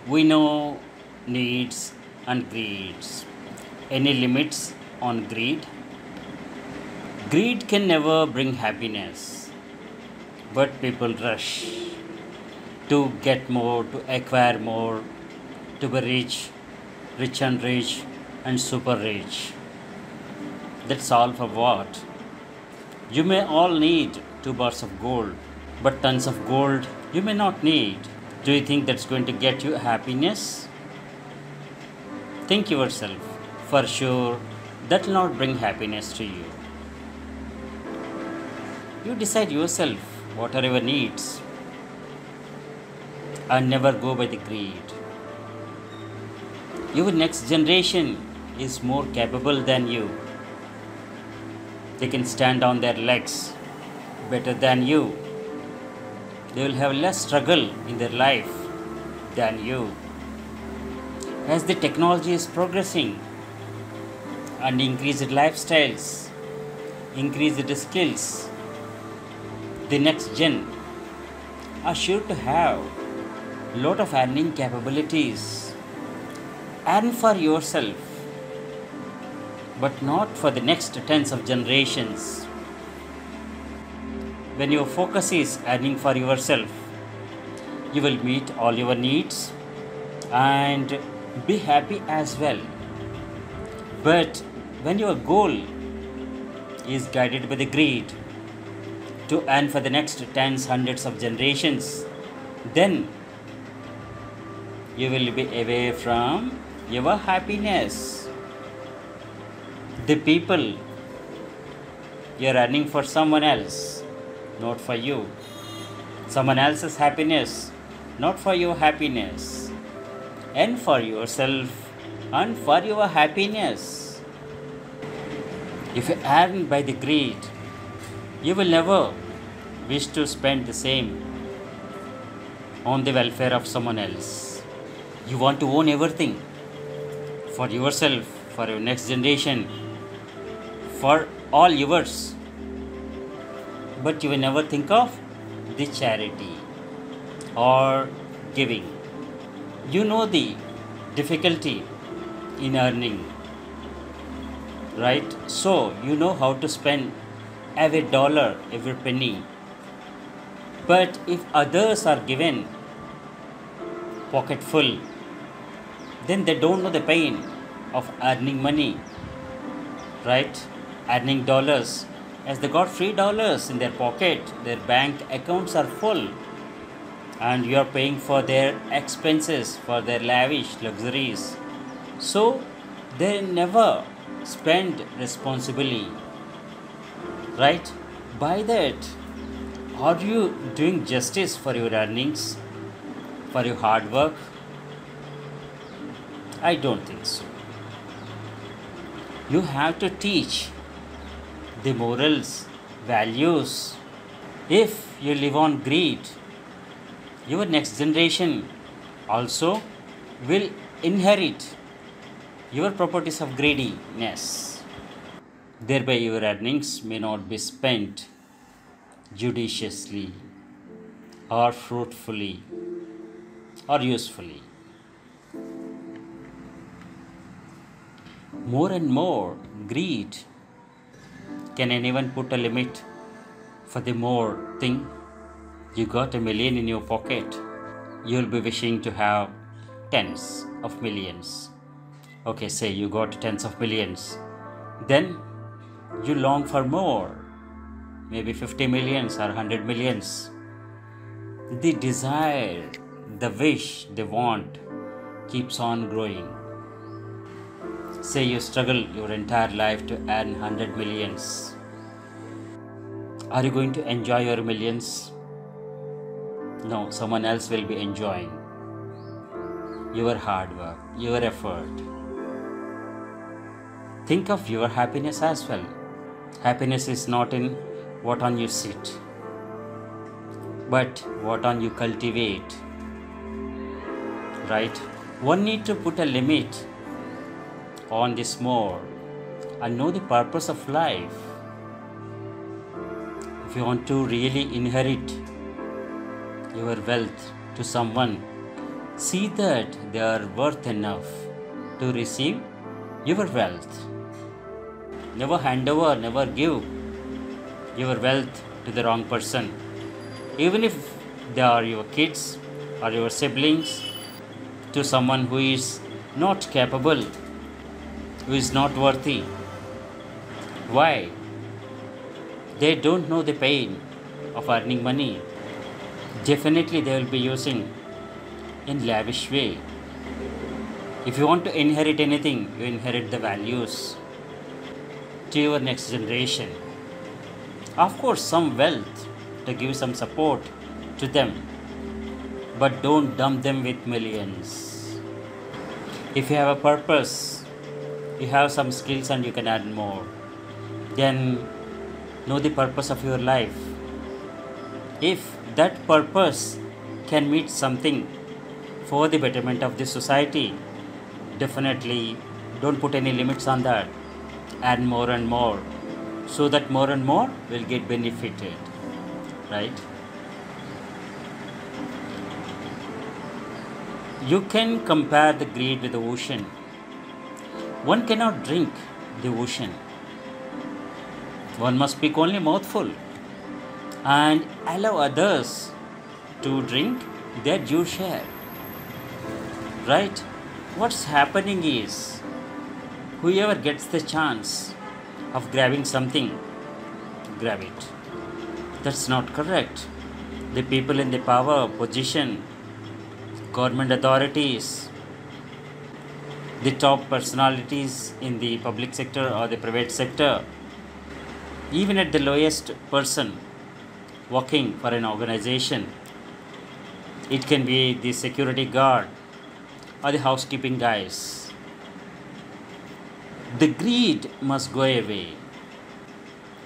We know needs and greeds. Any limits on greed? Greed can never bring happiness, but people rush to get more, to acquire more, to be rich, rich and super rich. That's all for what? You may all need 2 bars of gold, but tons of gold you may not need. Do you think that's going to get you happiness? Think yourself. For sure, that will not bring happiness to you. You decide yourself what are your needs and never go by the greed. Your next generation is more capable than you. They can stand on their legs better than you. They will have less struggle in their life than you. As the technology is progressing and increased lifestyles, increased skills, the next gen are sure to have lot of earning capabilities. Earn for yourself, but not for the next tens of generations. When your focus is earning for yourself, you will meet all your needs and be happy as well. But when your goal is guided by the greed to earn for the next tens, hundreds of generations, then you will be away from your happiness. The people you are earning for someone else, not for you. Someone else's happiness, not for your happiness. And for yourself and for your happiness. If you earn by the greed, you will never wish to spend the same on the welfare of someone else. You want to own everything for yourself, for your next generation, for all yours. But you will never think of the charity or giving. You know the difficulty in earning, right? So you know how to spend every dollar, every penny. But if others are given pocket full, then they don't know the pain of earning money, right? Earning dollars. As they got free dollars in their pocket, their bank accounts are full, and you are paying for their expenses, for their lavish luxuries. So they never spend responsibly, right? By that, are you doing justice for your earnings, for your hard work? I don't think so. You have to teach the morals, values. If you live on greed, your next generation also will inherit your properties of greediness. Thereby, your earnings may not be spent judiciously or fruitfully or usefully. More and more greed. Can anyone put a limit for the more thing? You got a million in your pocket. You'll be wishing to have tens of millions. Okay, say you got tens of millions. Then you long for more. Maybe 50 millions or 100 millions. The desire, the wish, the want keeps on growing. Say you struggle your entire life to earn 100 millions. Are you going to enjoy your millions? No, someone else will be enjoying your hard work, your effort. Think of your happiness as well. Happiness is not in what on you sit, but what on you cultivate. Right? One need to put a limit on this more and know the purpose of life. If you want to really inherit your wealth to someone, See that they are worth enough to receive your wealth. Never hand over, never give your wealth to the wrong person. Even if they are your kids or your siblings, to someone who is not capable, who is not worthy. Why? They don't know the pain of earning money. Definitely they will be using in lavish way. If you want to inherit anything, you inherit the values to your next generation. Of course, some wealth to give some support to them, but don't dump them with millions. If you have a purpose, you have some skills and you can add more, then know the purpose of your life. If that purpose can meet something for the betterment of the society, definitely don't put any limits on that. Add more and more so that more and more will get benefited, right? You can compare the greed with the ocean. One cannot drink the ocean. One must pick only a mouthful and allow others to drink their due share. Right? What's happening is whoever gets the chance of grabbing something, grab it. That's not correct. The people in the power position, government authorities, the top personalities in the public sector or the private sector, even at the lowest person working for an organization, it can be the security guard or the housekeeping guys. The greed must go away.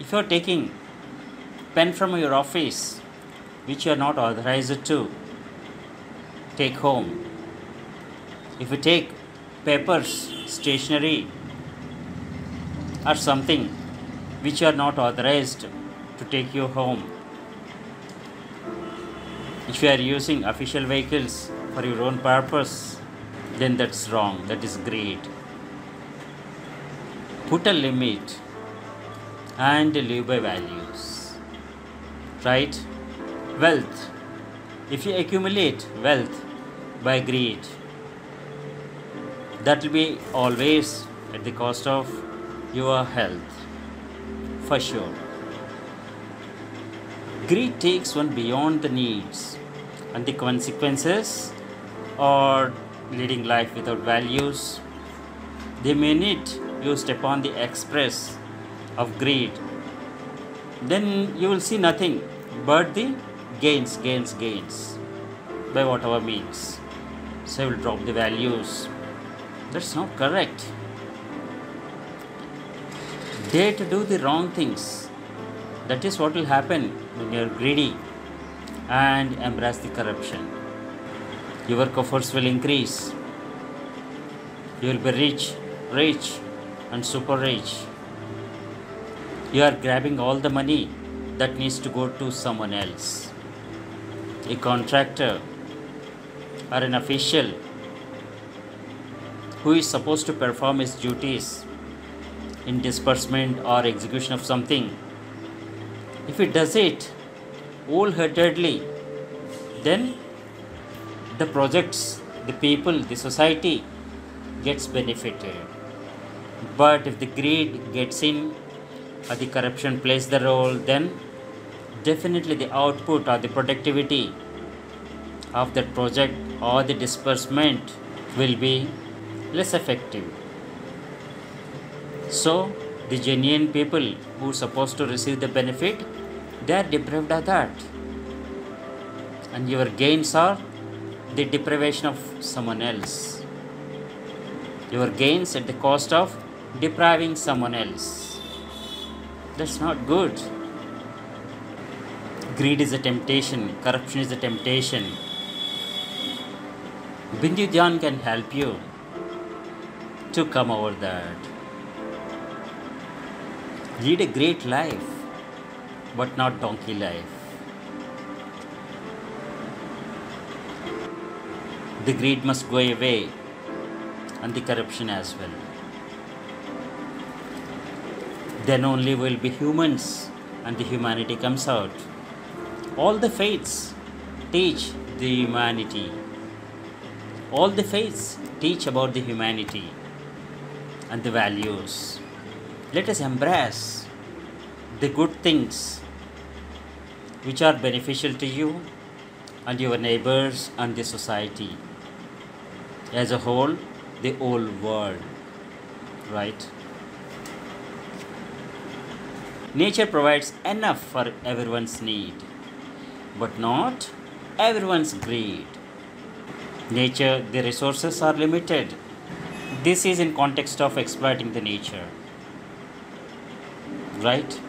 If you are taking pen from your office, which you are not authorized to take home, if you take papers, stationery, or something which you are not authorized to take you home, if you are using official vehicles for your own purpose, then that's wrong. That is greed. Put a limit and live by values. Right? Wealth. If you accumulate wealth by greed, that will be always at the cost of your health. For sure. Greed takes one beyond the needs, and the consequences are leading life without values. The minute you step on the express of greed, then you will see nothing but the gains by whatever means. So you will drop the values. That's not correct. Dare to do the wrong things. That is what will happen when you are greedy and embrace the corruption. Your coffers will increase. You will be rich and super rich. You are grabbing all the money that needs to go to someone else. A contractor or an official who is supposed to perform his duties in disbursement or execution of something, if he does it wholeheartedly, then the projects, the people, the society gets benefited. But if the greed gets in or the corruption plays the role, then definitely the output or the productivity of that project or the disbursement will be less effective. So the genuine people who are supposed to receive the benefit, they are deprived of that. And your gains are the deprivation of someone else. Your gains at the cost of depriving someone else. That's not good. Greed is a temptation. Corruption is a temptation. Bindu Dhyan can help you to come over that. Lead a great life, but not donkey life. The greed must go away, and the corruption as well. Then only will be humans and the humanity comes out. All the faiths teach the humanity. All the faiths teach about the humanity and the values. Let us embrace the good things which are beneficial to you and your neighbors and the society as a whole, the whole world, right? Nature provides enough for everyone's need, but not everyone's greed. Nature, the resources are limited. This is in context of exploiting the nature, right?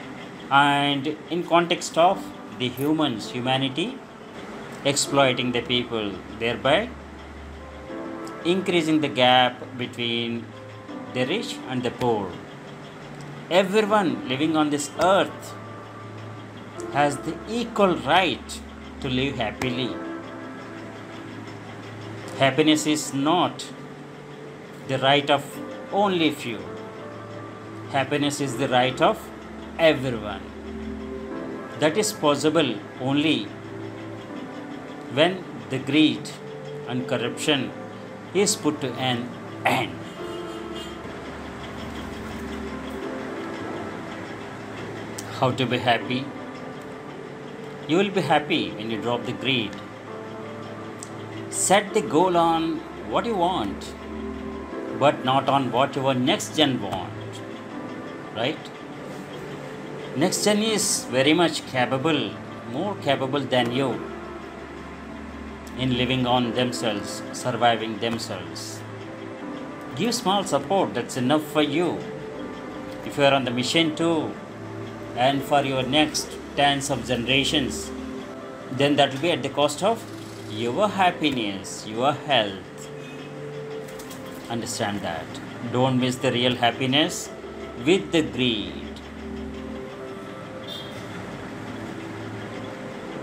And in context of the humanity exploiting the people, thereby increasing the gap between the rich and the poor. Everyone living on this earth has the equal right to live happily. Happiness is not the right of only few. Happiness is the right of everyone. That is possible only when the greed and corruption is put to an end. How to be happy? You will be happy when you drop the greed. Set the goal on what you want, but not on what your next gen want, right? Next gen is very much capable, more capable than you in living on themselves, surviving themselves. Give small support, that's enough for you. If you are on the mission too, and for your next tens of generations, then that will be at the cost of your happiness, your health. Understand that. Don't miss the real happiness with the greed.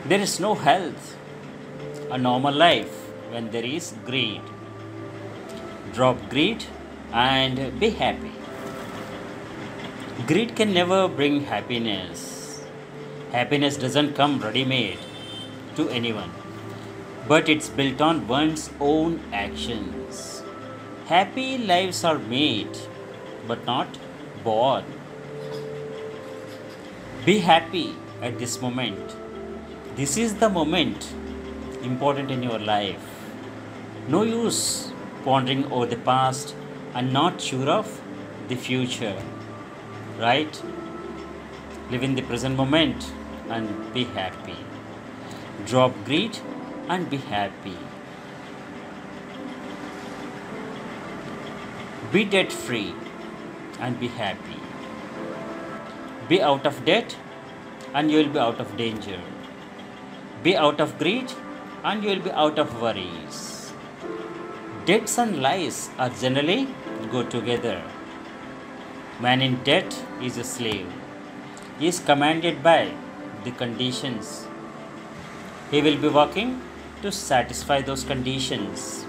There is no health, a normal life, when there is greed. Drop greed and be happy. Greed can never bring happiness. Happiness doesn't come ready-made to anyone, but it's built on one's own actions. Happy lives are made, but not born. Be happy at this moment. This is the moment important in your life. No use pondering over the past and not sure of the future. Right? Live in the present moment and be happy. Drop greed and be happy. Be debt free and be happy. Be out of debt and you will be out of danger. Be out of greed and you will be out of worries. Debts and lies are generally go together. Man in debt is a slave. He is commanded by the conditions. He will be working to satisfy those conditions.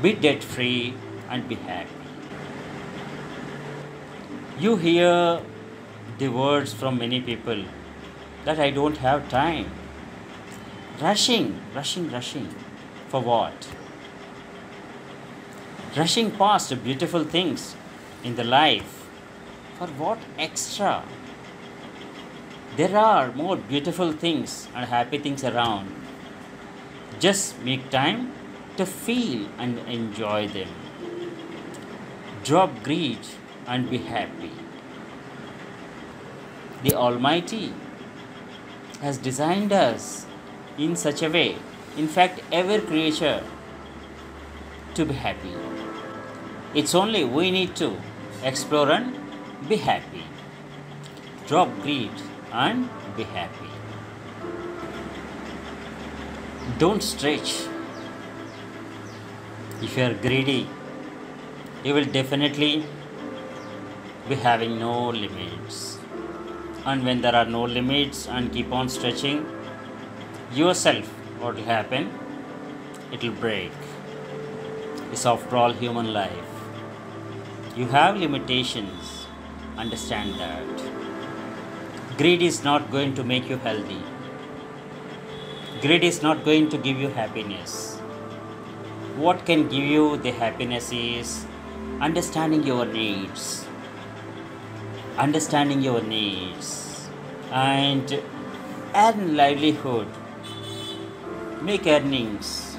Be debt free and be happy. You hear the words from many people that I don't have time. Rushing. For what? Rushing past beautiful things in the life. For what extra? There are more beautiful things and happy things around. Just make time to feel and enjoy them. Drop greed and be happy. The Almighty has designed us in such a way, in fact, every creature, to be happy. It's only we need to explore and be happy. Drop greed and be happy. Don't stretch. If you are greedy, you will definitely be having no limits. And when there are no limits and keep on stretching yourself, what will happen? it'll break. It's after all human life. You have limitations. Understand that. Greed is not going to make you healthy. Greed is not going to give you happiness. What can give you the happiness is understanding your needs. Understanding your needs and earn livelihood. Make earnings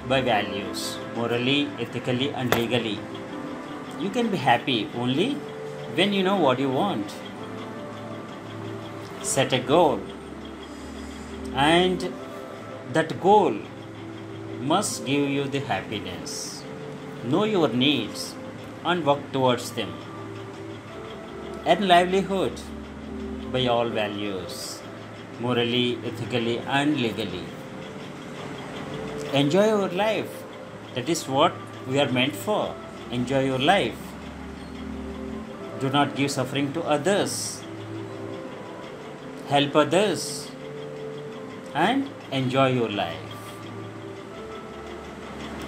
by values, morally, ethically, and legally. You can be happy only when you know what you want. Set a goal, and that goal must give you the happiness. Know your needs and work towards them. Earn livelihood by all values, morally, ethically, and legally. Enjoy your life. That is what we are meant for. Enjoy your life. Do not give suffering to others. Help others and enjoy your life.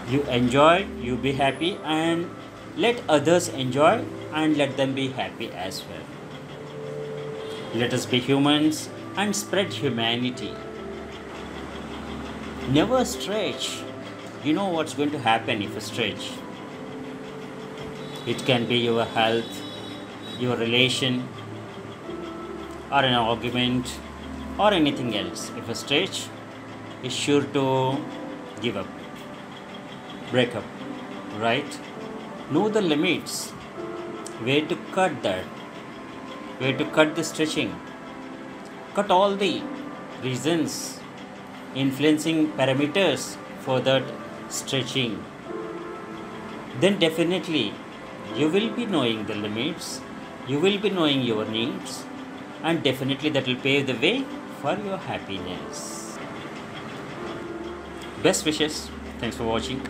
You enjoy, you be happy, and let others enjoy and let them be happy as well. Let us be humans and spread humanity. Never stretch. You know what's going to happen if you stretch. It can be your health, your relation, or an argument, or anything else. If a stretch is sure to give up, break up, right? Know the limits, where to cut that, where to cut the stretching. Cut all the reasons, influencing parameters for that stretching. Then definitely you will be knowing the limits, you will be knowing your needs, and definitely that will pave the way for your happiness. Best wishes. Thanks for watching.